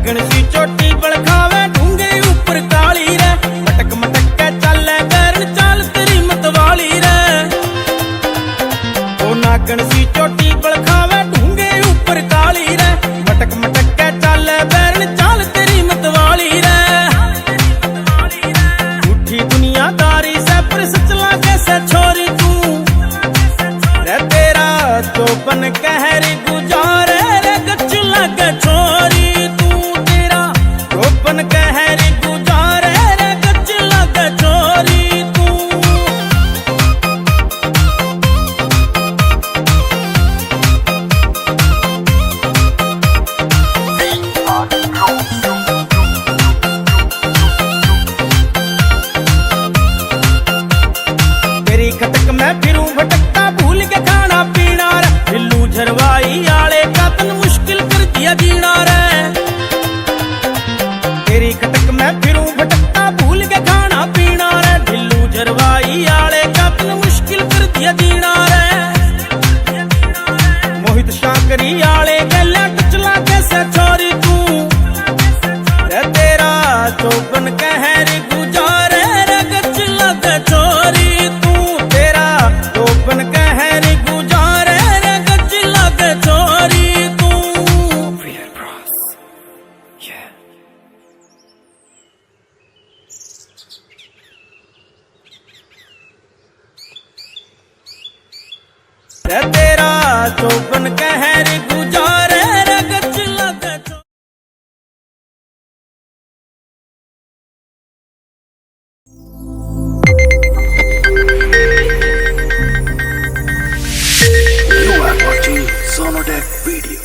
नागण सी चोटी बलखावे ढूंगे ऊपर काली रे, मटक मटक के चले बैरन चाल तेरी मतवाली रे। ओ नागण सी चोटी बलखावे ढूंगे ऊपर काली रे, मटक मटक के चले बैरन चाल तेरी मतवाली रे। झूठी दुनियादारी से पर सच लागे से छोरी तू रे, तेरा चौपन कहरी गुजारे रे गच लगे छोरी तू, तेरा चौपन कहरी गुजारे रे गच लगे छोरी तू। तेरी खटक मैं फिरूं भटकता भूल के खाना पीना रे, ढिल्लू झरवाई आले का तन मुश्किल कर दिया जीना रे। तेरी खटक मैं फिरूं भटकता भूल के खाना पीना रे, ढिल्लू झरवाई आले का तन मुश्किल कर दिया जीना रे। मोहित शाकरी आले गले टचला कैसे छोरी तू रे, तेरा चौपन कहरी गुजारे रे गच लगे छोरी तू, तेरा चौपन कहरी गुजारे रे गच लगे छोरी तू। रे तेरा चौपन कहरी गुजारे रे गच लगे छोरी। You are watching Sonodec Video.